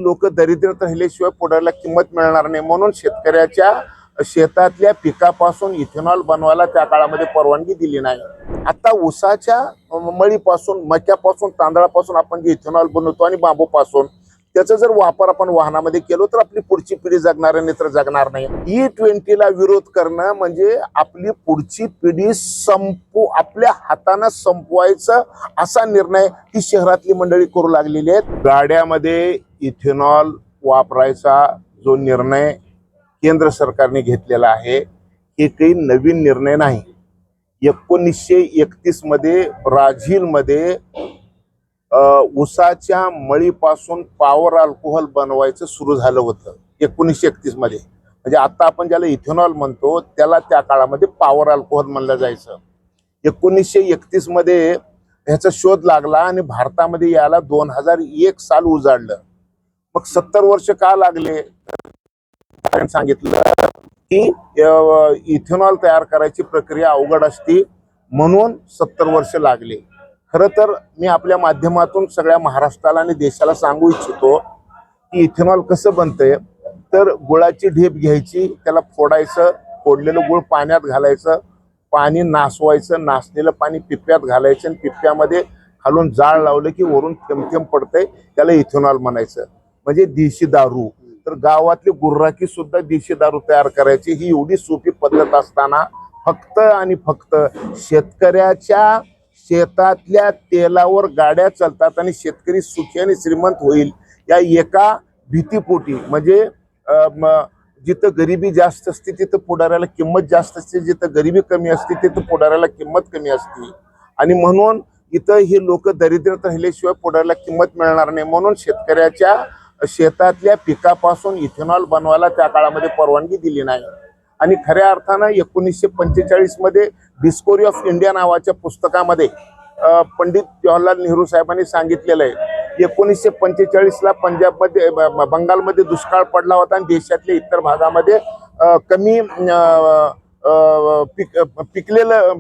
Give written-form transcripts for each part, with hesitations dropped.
लोक दरिद्रत राहिल्याशिवाय पुढाऱ्याला किंमत मिळणार नाही, म्हणून शेतकऱ्याच्या शेतातल्या पिकापासून इथेनॉल बनवायला त्या काळामध्ये परवानगी दिली नाही. आता ऊसाच्या मळीपासून, मक्यापासून, तांदळापासून आपण जे इथेनॉल बनवतो आणि बांबूपासून त्याचा जर वापर आपण वाहनामध्ये केलो तर आपली पुढची पिढी जगणार नाही तर जगणार नाही. E20 ला विरोध करणं म्हणजे आपली पुढची पिढी आपल्या हाताने संपवायचं असा निर्णय ही शहरातली मंडळी करू लागलेली आहेत. गाड्यामध्ये इथेनॉल वापरायचा जो निर्णय केंद्र सरकारने घेतलेला आहे हे काही नवीन निर्णय नाही. 1931 मध्ये ब्राझीलमध्ये ऊसाच्या मळीपासून पॉवर अल्कोहोल बनवायचं सुरू झालं होतं 1931 मध्ये. म्हणजे आता आपण ज्याला इथेनॉल म्हणतो त्याला त्या काळामध्ये पॉवर अल्कोहोल म्हणलं जायचं. 1931 मध्ये ह्याचा शोध लागला आणि भारतामध्ये याला 2001 साल उजाडलं. मग 70 वर्ष का लागले? सांगितलं की इथेनॉल तयार करायची प्रक्रिया अवघड असते म्हणून 70 वर्ष लागले. खरं तर मी आपल्या माध्यमातून सगळ्या महाराष्ट्राला आणि देशाला सांगू इच्छितो की इथेनॉल कसं बनतंय. तर गुळाची ढेप घ्यायची, त्याला फोडायचं, फोडलेलं गुळ पाण्यात घालायचं, पाणी नासवायचं, नासलेलं पाणी पिप्प्यात घालायचं आणि पिप्प्यामध्ये खालून जाळ लावलं की वरून थेंब थेंब पडतंय, त्याला इथेनॉल म्हणायचं. म्हणजे देशी दारू. तर गावातली गुर्राकी सुद्धा देशी दारू तयार करायची. ही एवढी सोपी पद्धत असताना फक्त आणि फक्त शेतकऱ्याच्या शेतातल्या तेलावर गाड्या चालतात आणि शेतकरी सुखी आणि श्रीमंत होईल या एका भीतीपोटी, म्हणजे जिथं गरिबी जास्त असते तिथं पुढाऱ्याला किंमत जास्त असते, जिथं गरिबी कमी असते तिथं पुढाऱ्याला किंमत कमी असते. आणि म्हणून इथं हे लोक दरिद्रत राहिल्याशिवाय पुढाऱ्याला किंमत मिळणार नाही, म्हणून शेतकऱ्याच्या शेतातल्या पिकापासून इथेनॉल बनवायला त्या काळामध्ये परवानगी दिली नाही. आणि खऱ्या अर्थानं 1945 मध्ये डिस्कवरी ऑफ इंडिया नावाच्या पुस्तकामध्ये पंडित जवाहरलाल नेहरू साहेबांनी सांगितलेलं आहे 1945 ला पंजाबमध्ये, बंगालमध्ये दुष्काळ पडला होता आणि देशातल्या इतर भागामध्ये कमी पिकलेलं,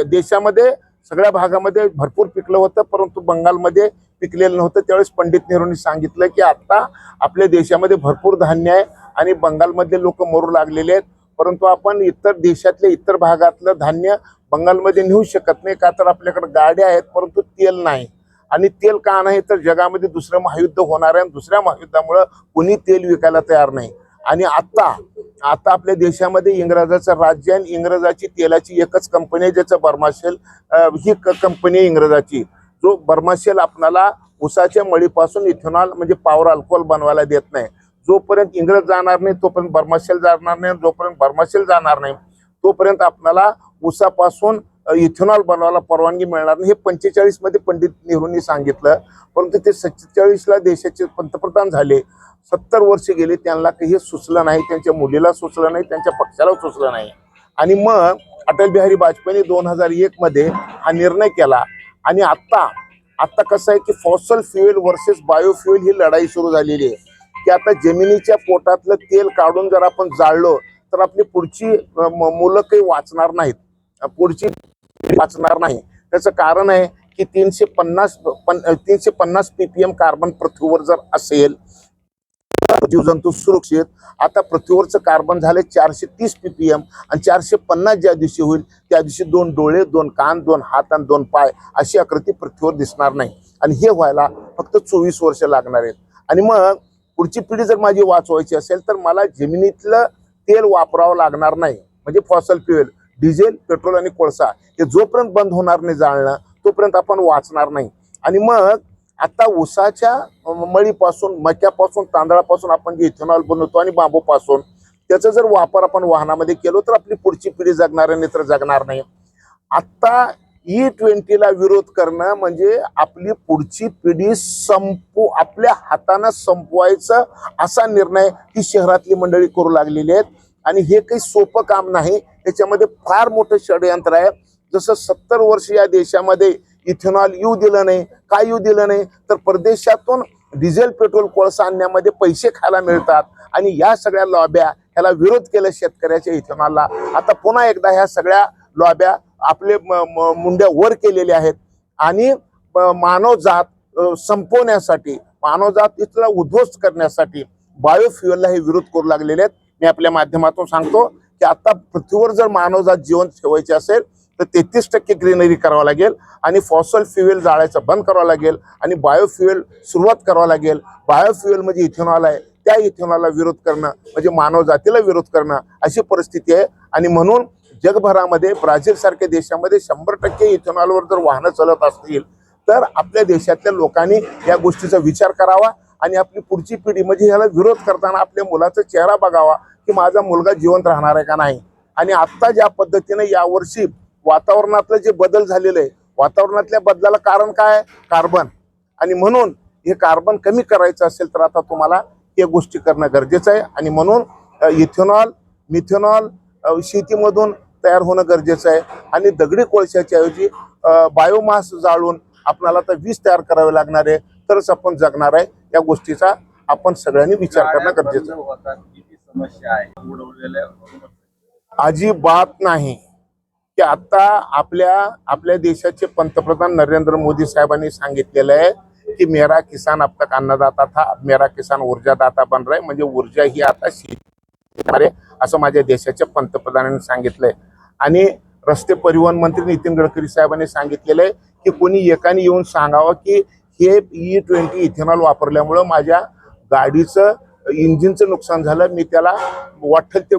देशामध्ये सगळ्या भागामध्ये भरपूर पिकलं होतं परंतु बंगालमध्ये पिकलेलं नव्हतं. त्यावेळेस पंडित नेहरूंनी सांगितलं की आता आपल्या देशामध्ये भरपूर धान्य आहे आणि बंगालमधले लोक मरू लागलेले आहेत, परंतु आपण इतर देशातल्या इतर भागातलं धान्य बंगालमध्ये नेऊ शकत नाही का तर आपल्याकडे गाड्या आहेत परंतु तेल नाही. आणि तेल का नाही तर जगामध्ये दुसरं महायुद्ध होणार आहे आणि दुसऱ्या महायुद्धामुळं कोणी तेल विकायला तयार नाही. आणि आता आपल्या देशामध्ये इंग्रजाचं राज्य आणि इंग्रजाची तेलाची एकच कंपनी आहे ज्याचं बर्माशेल ही कंपनी आहे इंग्रजाची. जो बर्माशेल आपल्याला ऊसाच्या मळीपासून इथेनॉल म्हणजे पॉवर अल्कोहोल बनवायला देत नाही. जोपर्यंत इंग्रज जाणार नाही तोपर्यंत बर्माशेल जाणार नाही, जोपर्यंत बर्माशेल जाणार नाही तोपर्यंत आपल्याला ऊसापासून इथेनॉल बनवायला परवानगी मिळणार नाही. हे 45 मध्ये पंडित नेहरूंनी सांगितलं, परंतु ते 47 ला देशाचे पंतप्रधान झाले. 70 वर्ष गेले, त्यांना काही सुचलं नाही, त्यांच्या मुलीला सुचलं नाही, त्यांच्या पक्षाला सुचलं नाही. आणि मग अटल बिहारी वाजपेयींनी 2001 मध्ये हा निर्णय केला. आणि आता कसं आहे की फॉसल फ्युएल वर्सेस बायोफ्युएल ही लढाई सुरू झालेली आहे की आता जमिनीच्या पोटातलं तेल काढून जर आपण जाळलो तर आपली पुढची मुलं काही वाचणार नाहीत, पुढची वाचणार नाही. त्याचं कारण आहे की 350 ppm कार्बन पृथ्वीवर जर असेल जीवजंतू सुरक्षित. आता पृथ्वीवरचं कार्बन झाले 430 ppm आणि 450 ज्या दिवशी होईल त्या दिवशी 2 डोळे, 2 कान, 2 हात आणि 2 पाय अशी आकृती पृथ्वीवर दिसणार नाही. आणि हे व्हायला फक्त 24 वर्ष लागणार आहेत. आणि मग पुढची पिढी जर माझी वाचवायची असेल तर मला जमिनीतलं तेल वापरावं लागणार नाही, म्हणजे फॉसल फ्युएल, डिझेल, पेट्रोल आणि कोळसा हे जोपर्यंत बंद होणार नाही जाळणं तोपर्यंत आपण वाचणार नाही. आणि मग आता ऊसाच्या मळीपासून, मक्यापासून, तांदळापासून आपण जे इथेनॉल बनवतो आणि बांबूपासून त्याचा जर वापर आपण वाहनामध्ये केलो तर आपली पुढची पिढी जगणार नाही तर जगणार नाही. आता E20 ला विरोध करणं म्हणजे आपली पुढची पिढी आपल्या हाताने संपवायचं असा निर्णय ही शहरातली मंडळी करू लागलेली आहेत. आणि हे काही सोपं काम नाही, त्याच्यामध्ये फार मोठं षडयंत्र आहे. जसं 70 वर्ष या देशामध्ये इथेनॉल येऊ दिलं नाही. काय येऊ दिलं नाही तर परदेशातून डिझेल, पेट्रोल, कोळसा आणण्यामध्ये पैसे खायला मिळतात आणि या सगळ्या लॉब्या ह्याला विरोध केला शेतकऱ्याच्या इथेनॉलला. आता पुन्हा एकदा ह्या सगळ्या लॉब्या आपले मुंड्या वर केलेले आहेत आणि मानवजात संपवण्यासाठी मानवजातीला उद्ध्वस्त करण्यासाठी बायोफ्युएलला हे विरोध करू लागलेले आहेत. मी आपल्या माध्यमातून सांगतो की आता पृथ्वीवर जर मानवजात जिवंत ठेवायचे असेल तर 33% ग्रीनरी करावं लागेल आणि फॉसल फ्युएल जाळायचं बंद करावं लागेल आणि बायोफ्युएल सुरुवात करावं लागेल. बायोफ्युएल म्हणजे इथेनॉल आहे, त्या इथेनॉलला विरोध करणं म्हणजे मानवजातीला विरोध करणं अशी परिस्थिती आहे. आणि म्हणून जगभरामध्ये ब्राझील सारख्या देशामध्ये 100% इथेनॉलवर जर वाहनं चालत असतील तर आपल्या देशातल्या लोकांनी या गोष्टीचा विचार करावा आणि आपली पुढची पिढी म्हणजे याला विरोध करताना आपल्या मुलाचा चेहरा बघावा की माझा मुलगा जिवंत राहणार आहे का नाही. आणि आत्ता ज्या पद्धतीने यावर्षी वातावरणातलं जे बदल झालेले आहे, वातावरणातल्या बदलाला कारण काय? कार्बन. आणि म्हणून हे कार्बन कमी करायचं असेल तर आता तुम्हाला या गोष्टी करणं गरजेचं आहे. आणि म्हणून इथेनॉल मिथेनॉल शेतीमधून तयार होणं गरजेचं आहे आणि दगडी कोळशाच्या ऐवजी बायोमास जाळून आपल्याला तर वीज तयार करावे लागणार आहे, तरच आपण जगणार आहे. या गोष्टीचा आपण सगळ्यांनी विचार करणं गरजेचं आहे. अजिबात नाही की आता आपल्या देशाचे पंतप्रधान नरेंद्र मोदी साहेबांनी सांगितलेलं आहे की मेरा किसान अब तक अन्नदाता था, मेरा किसान ऊर्जादाता बन रहा है. म्हणजे ऊर्जा ही आता शेती असं माझ्या देशाच्या पंतप्रधानांनी सांगितलंय. आणि रस्ते परिवहन मंत्री नितीन गडकरी साहेबांनी सांगितलेलं आहे की कोणी एकाने येऊन सांगावं की हे E20 इथेनॉल वापरल्यामुळं माझ्या गाडीचं इंजिनचं नुकसान झालं, मी त्याला वाटेल ते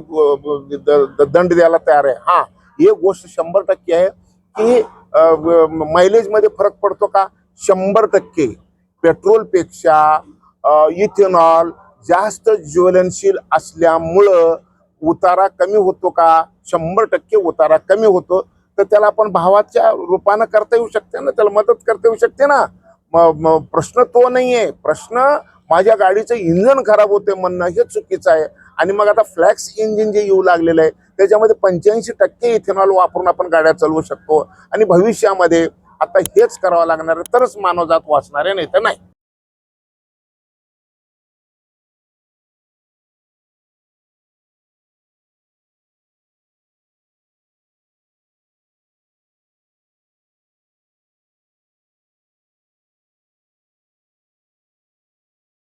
दंड द्यायला तयार आहे. हा, ही गोष्ट 100% आहे की मायलेजमध्ये फरक पडतो का? 100%. पेट्रोलपेक्षा इथेनॉल जास्त ज्वलनशील असल्यामुळं उतारा कमी होतो का? 100% उतारा कमी होतो. तर त्याला आपण भावाच्या रूपानं करता येऊ शकते ना, त्याला मदत करता येऊ शकते ना. प्रश्न तो नाही आहे. प्रश्न माझ्या गाडीचं इंधन खराब होते म्हणणं हे चुकीचं आहे. आणि मग आता फ्लॅक्स इंजिन जे येऊ लागलेलं आहे त्याच्यामध्ये 85% इथेनॉल वापरून आपण गाड्या चालवू शकतो. आणि भविष्यामध्ये आता हेच करावं लागणार आहे, तरच मानवजात वाचणार आहे, नाही तर नाही.